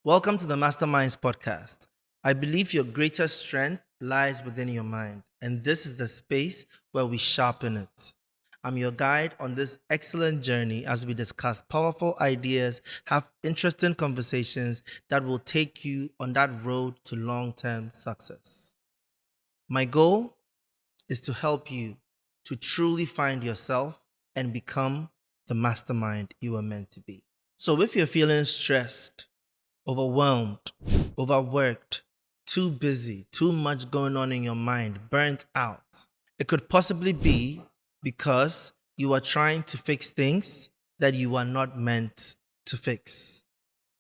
Welcome to the Masterminds Podcast. I believe your greatest strength lies within your mind, and this is the space where we sharpen it. I'm your guide on this excellent journey as we discuss powerful ideas, have interesting conversations that will take you on that road to long term success. My goal is to help you to truly find yourself and become the mastermind you are meant to be. So, if you're feeling stressed, overwhelmed, overworked, too busy, too much going on in your mind, burnt out, it could possibly be because you are trying to fix things that you are not meant to fix.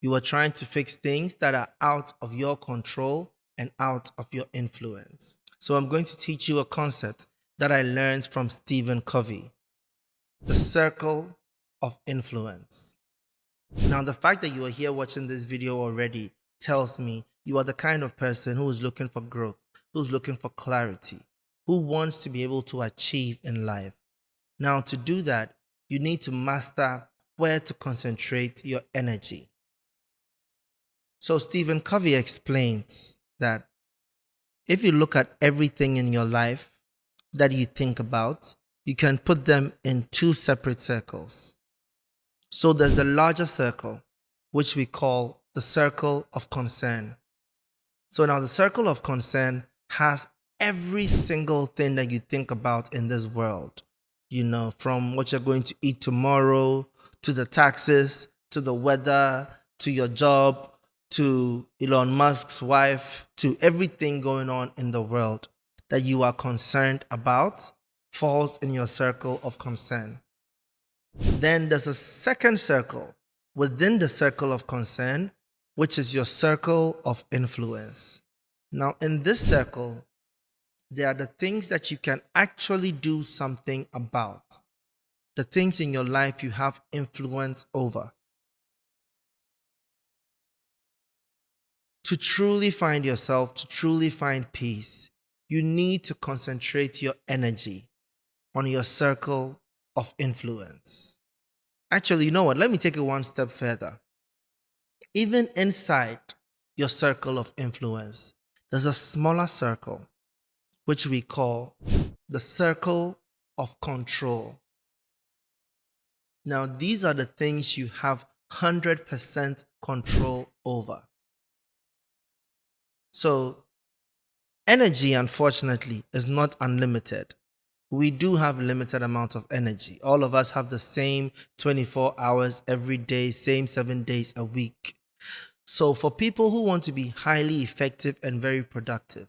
You are trying to fix things that are out of your control and out of your influence. So I'm going to teach you a concept that I learned from Stephen Covey, the circle of influence. Now, the fact that you are here watching this video already tells me you are the kind of person who is looking for growth, who's looking for clarity, who wants to be able to achieve in life. Now, to do that, you need to master where to concentrate your energy. So, Stephen Covey explains that if you look at everything in your life that you think about, you can put them in two separate circles. So there's the larger circle, which we call the circle of concern. So now the circle of concern has every single thing that you think about in this world. You know, from what you're going to eat tomorrow, to the taxes, to the weather, to your job, to Elon Musk's wife, to everything going on in the world that you are concerned about falls in your circle of concern. Then there's a second circle within the circle of concern, which is your circle of influence. Now, in this circle, there are the things that you can actually do something about, the things in your life you have influence over. To truly find yourself, to truly find peace, you need to concentrate your energy on your circle of influence. Actually, you know what? Let me take it one step further. Even inside your circle of influence, there's a smaller circle, which we call the circle of control. Now, these are the things you have 100% control over. So, energy, unfortunately, is not unlimited. We do have a limited amount of energy. All of us have the same 24 hours every day, same 7 days a week. So for people who want to be highly effective and very productive,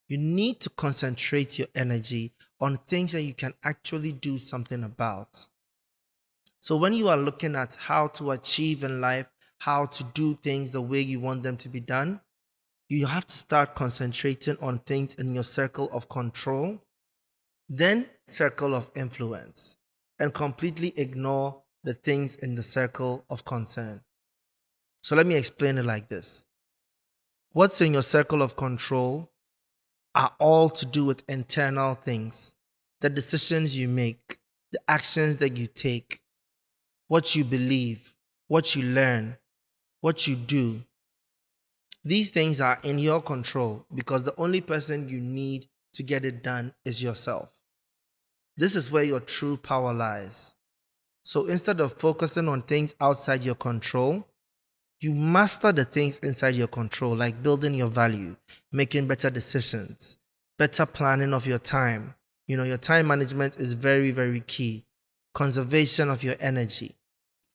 you need to concentrate your energy on things that you can actually do something about. So when you are looking at how to achieve in life, how to do things the way you want them to be done, you have to start concentrating on things in your circle of control, then circle of influence, and completely ignore the things in the circle of concern. So let me explain it like this. What's in your circle of control are all to do with internal things, the decisions you make, the actions that you take, what you believe, what you learn, what you do. These things are in your control because the only person you need to get it done is yourself. This is where your true power lies. So instead of focusing on things outside your control, you master the things inside your control, like building your value, making better decisions, better planning of your time. You know, your time management is very, very key. Conservation of your energy.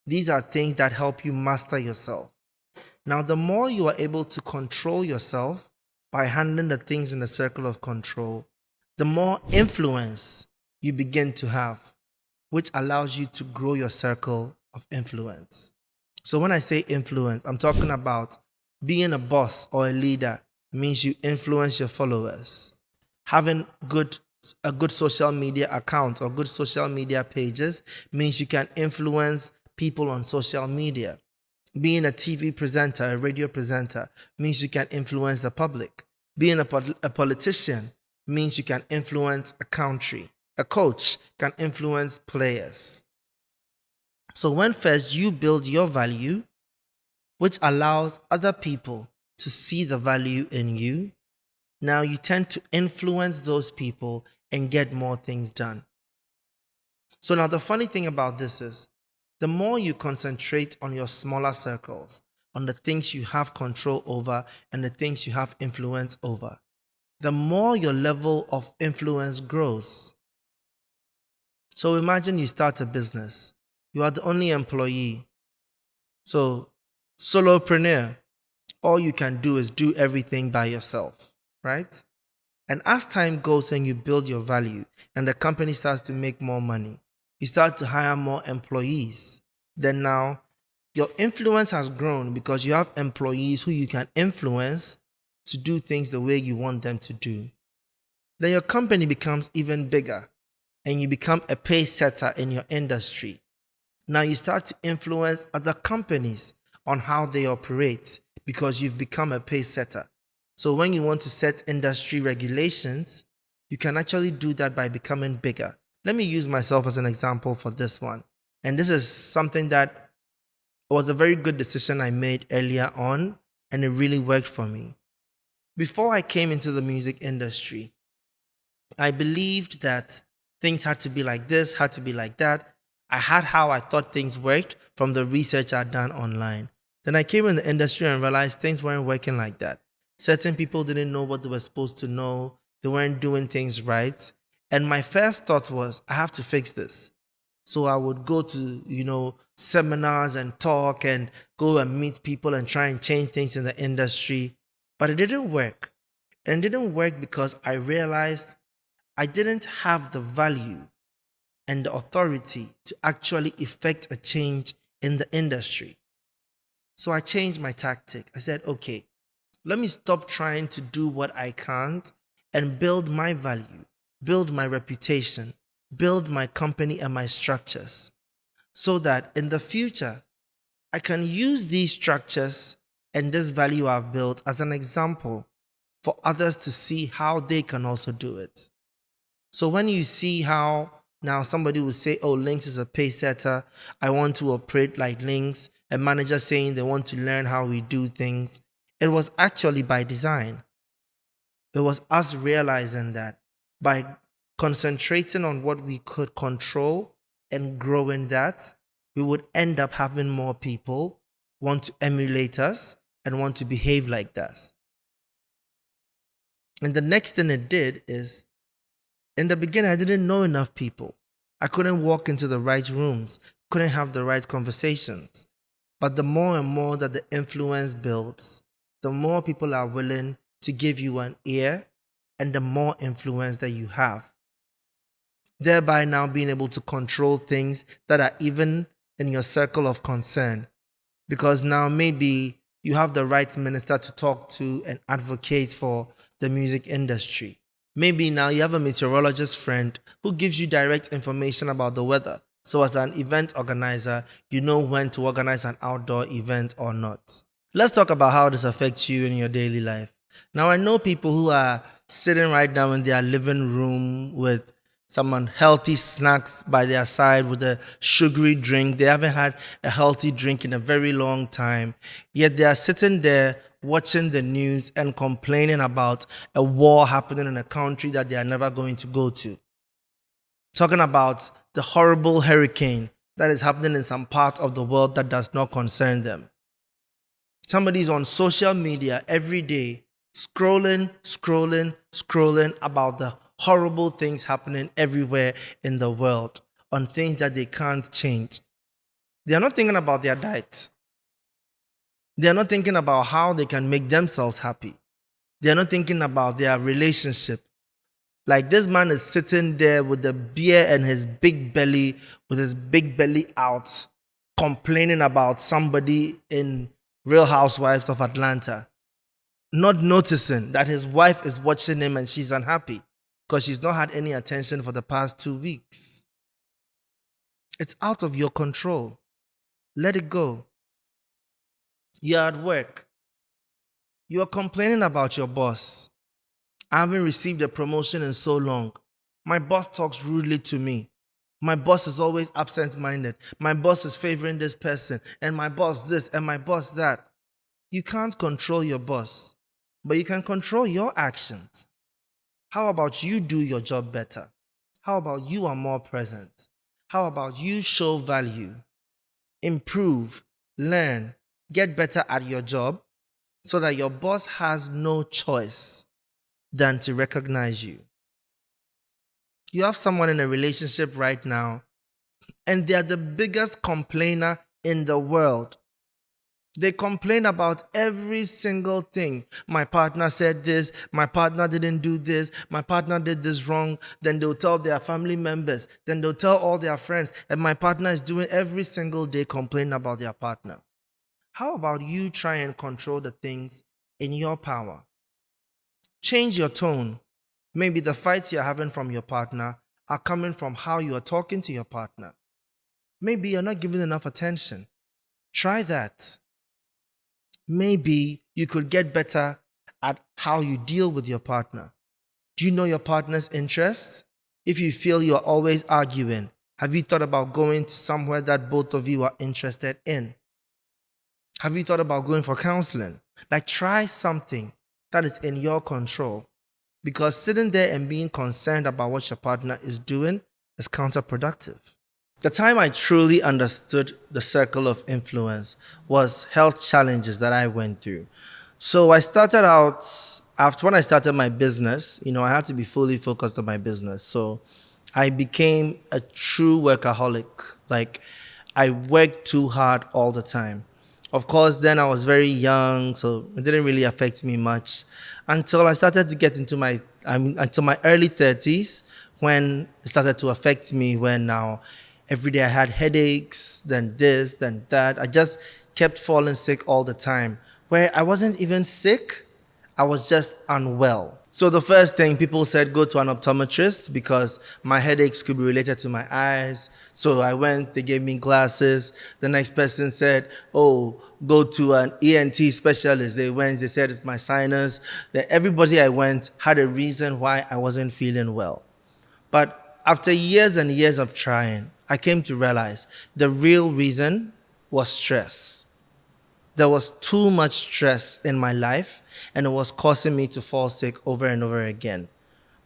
These are things that help you master yourself. Now, the more you are able to control yourself by handling the things in the circle of control, the more influence you begin to have, which allows you to grow your circle of influence. So when I say influence, I'm talking about being a boss or a leader means you influence your followers. Having a good social media account or good social media pages means you can influence people on social media. Being a TV presenter, a radio presenter, means you can influence the public. Being a politician means you can influence a country. A coach can influence players. So when first you build your value, which allows other people to see the value in you. Now you tend to influence those people and get more things done. So now the funny thing about this is, the more you concentrate on your smaller circles, on the things you have control over and the things you have influence over, the more your level of influence grows. So imagine you start a business. You are the only employee. So, solopreneur, all you can do is do everything by yourself, right? And as time goes and you build your value and the company starts to make more money, you start to hire more employees. Then now your influence has grown because you have employees who you can influence to do things the way you want them to do. Then your company becomes even bigger and you become a pace setter in your industry. Now you start to influence other companies on how they operate because you've become a pace setter. So when you want to set industry regulations, you can actually do that by becoming bigger. Let me use myself as an example for this one. And this is something that was a very good decision I made earlier on, and it really worked for me. Before I came into the music industry, I believed that things had to be like this, had to be like that. I had how I thought things worked from the research I'd done online. Then I came in the industry and realized things weren't working like that. Certain people didn't know what they were supposed to know. They weren't doing things right. And my first thought was, I have to fix this. So I would go to, seminars and talk and go and meet people and try and change things in the industry. But it didn't work. And it didn't work because I realized I didn't have the value and the authority to actually effect a change in the industry. So I changed my tactic. I said, okay, let me stop trying to do what I can't and build my value, build my reputation, build my company and my structures so that in the future, I can use these structures and this value I've built as an example for others to see how they can also do it. So when you see how now somebody will say, oh, Lynx is a pace setter, I want to operate like Lynx, a manager saying they want to learn how we do things, it was actually by design. It was us realizing that by concentrating on what we could control and growing that, we would end up having more people want to emulate us and want to behave like us. And the next thing it did is, in the beginning, I didn't know enough people. I couldn't walk into the right rooms, couldn't have the right conversations. But the more and more that the influence builds, the more people are willing to give you an ear and the more influence that you have. Thereby now being able to control things that are even in your circle of concern. Because now maybe you have the right minister to talk to and advocate for the music industry. Maybe now you have a meteorologist friend who gives you direct information about the weather. So as an event organizer, you know when to organize an outdoor event or not. Let's talk about how this affects you in your daily life. Now I know people who are sitting right now in their living room with some unhealthy snacks by their side with a sugary drink. They haven't had a healthy drink in a very long time. Yet they are sitting there watching the news and complaining about a war happening in a country that they are never going to go to. Talking about the horrible hurricane that is happening in some part of the world that does not concern them. Somebody's on social media every day scrolling about the horrible things happening everywhere in the world on things that they can't change. They are not thinking about their diet. They are not thinking about how they can make themselves happy. They are not thinking about their relationship. Like this man is sitting there with the beer and his big belly, out, complaining about somebody in Real Housewives of Atlanta, not noticing that his wife is watching him and she's unhappy because she's not had any attention for the past 2 weeks. It's out of your control. Let it go. You're at work. You are complaining about your boss. I haven't received a promotion in so long. My boss talks rudely to me. My boss is always absent-minded. My boss is favoring this person, and my boss this, and my boss that. You can't control your boss, but you can control your actions. How about you do your job better? How about you are more present? How about you show value, improve, learn, get better at your job so that your boss has no choice than to recognize you? You have someone in a relationship right now, and they are the biggest complainer in the world. They complain about every single thing. My partner said this, my partner didn't do this, my partner did this wrong. Then they'll tell their family members, then they'll tell all their friends, and my partner is doing every single day complaining about their partner. How about you try and control the things in your power? Change your tone. Maybe the fights you're having from your partner are coming from how you are talking to your partner. Maybe you're not giving enough attention. Try that. Maybe you could get better at how you deal with your partner. Do you know your partner's interests? If you feel you're always arguing, have you thought about going to somewhere that both of you are interested in? Have you thought about going for counseling? Like, try something that is in your control, because sitting there and being concerned about what your partner is doing is counterproductive. The time I truly understood the circle of influence was health challenges that I went through. So I started out, when I started my business, I had to be fully focused on my business. So I became a true workaholic. Like, I worked too hard all the time. Of course, then I was very young, so it didn't really affect me much until I started to get into until my early 30s, when it started to affect me, when now every day I had headaches, then this, then that. I just kept falling sick all the time, where I wasn't even sick, I was just unwell. So the first thing people said, go to an optometrist, because my headaches could be related to my eyes. So I went, they gave me glasses. The next person said, oh, go to an ENT specialist. They went, they said it's my sinus. Then everybody I went had a reason why I wasn't feeling well. But after years and years of trying, I came to realize the real reason was stress. There was too much stress in my life, and it was causing me to fall sick over and over again.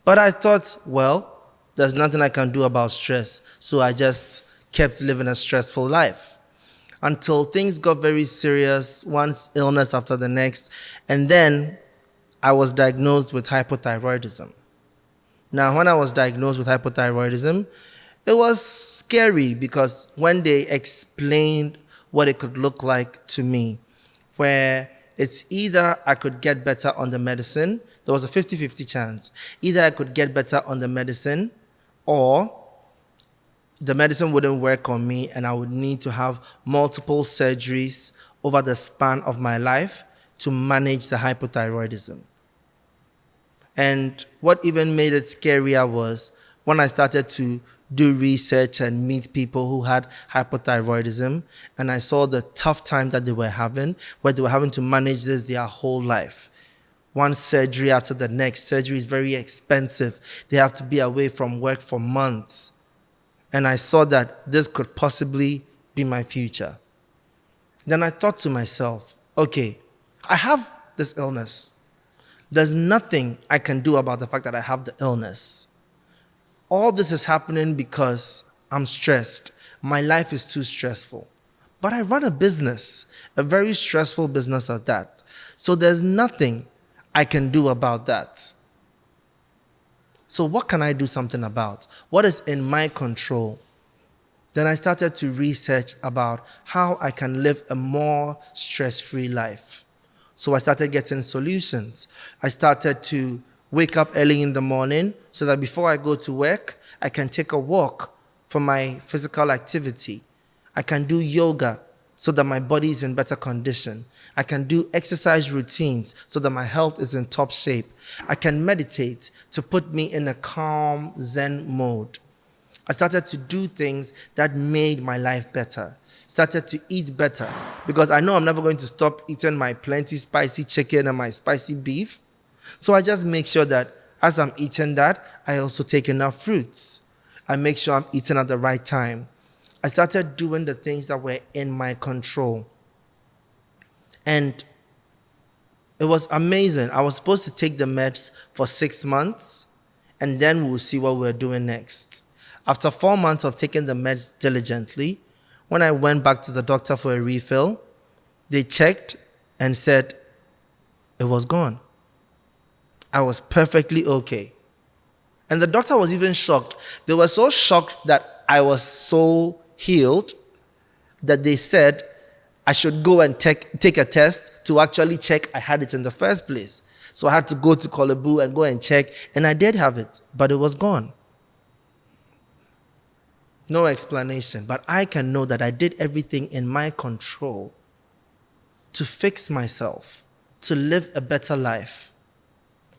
But I thought, well, there's nothing I can do about stress, so I just kept living a stressful life until things got very serious, one illness after the next, and then I was diagnosed with hypothyroidism. Now, when I was diagnosed with hypothyroidism, it was scary, because when they explained what it could look like to me, where it's either I could get better on the medicine, there was a 50-50 chance. Either I could get better on the medicine, or the medicine wouldn't work on me and I would need to have multiple surgeries over the span of my life to manage the hypothyroidism. And what even made it scarier was when I started to do research and meet people who had hypothyroidism, and I saw the tough time that they were having, where they were having to manage this their whole life. One surgery after the next. Surgery is very expensive. They have to be away from work for months. And I saw that this could possibly be my future. Then I thought to myself, okay, I have this illness. There's nothing I can do about the fact that I have the illness. All this is happening because I'm stressed. My life is too stressful. But I run a business, a very stressful business at that. So there's nothing I can do about that. So what can I do something about? What is in my control? Then I started to research about how I can live a more stress-free life. So I started getting solutions. I started to wake up early in the morning so that before I go to work, I can take a walk for my physical activity. I can do yoga so that my body is in better condition. I can do exercise routines so that my health is in top shape. I can meditate to put me in a calm Zen mode. I started to do things that made my life better. Started to eat better, because I know I'm never going to stop eating my plenty spicy chicken and my spicy beef. So I just make sure that as I'm eating that, I also take enough fruits. I make sure I'm eating at the right time. I started doing the things that were in my control. And It was amazing. I was supposed to take the meds for 6 months, and then we'll see what we're doing next. After 4 months of taking the meds diligently, when I went back to the doctor for a refill, they checked and said it was gone. I was perfectly okay. And the doctor was even shocked. They were so shocked that I was so healed that they said I should go and take a test to actually check I had it in the first place. So I had to go to Kolebu and go and check, and I did have it, but it was gone. No explanation, but I can know that I did everything in my control to fix myself, to live a better life.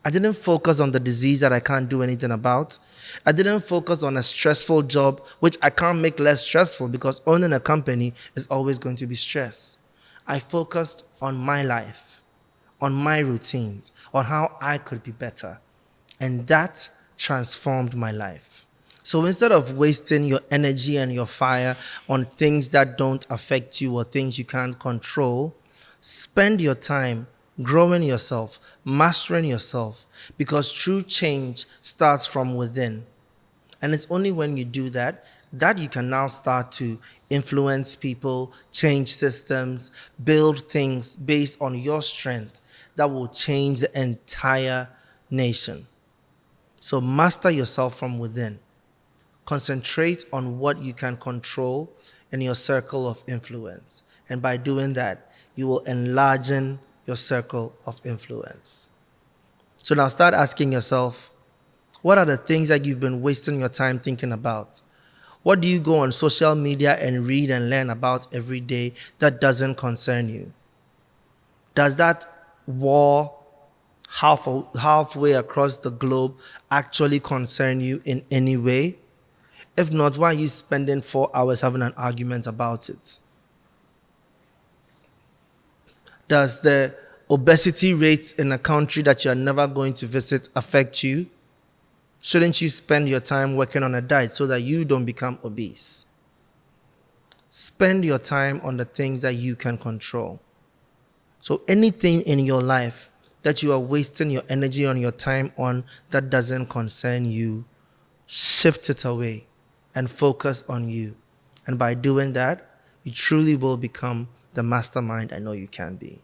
I didn't focus on the disease that I can't do anything about. I didn't focus on a stressful job, which I can't make less stressful because owning a company is always going to be stress. I focused on my life, on my routines, on how I could be better. And that transformed my life. So instead of wasting your energy and your fire on things that don't affect you or things you can't control, spend your time growing yourself, mastering yourself, because true change starts from within. And it's only when you do that you can now start to influence people, change systems, build things based on your strength that will change the entire nation. So master yourself from within. Concentrate on what you can control in your circle of influence. And by doing that, you will enlarge your circle of influence. So now start asking yourself, what are the things that you've been wasting your time thinking about? What do you go on social media and read and learn about every day that doesn't concern you? Does that war halfway across the globe actually concern you in any way? If not, why are you spending 4 hours having an argument about it? Does the obesity rate in a country that you're never going to visit affect you? Shouldn't you spend your time working on a diet so that you don't become obese? Spend your time on the things that you can control. So anything in your life that you are wasting your energy on, your time on, that doesn't concern you, shift it away and focus on you. And by doing that, you truly will become the mastermind I know you can be.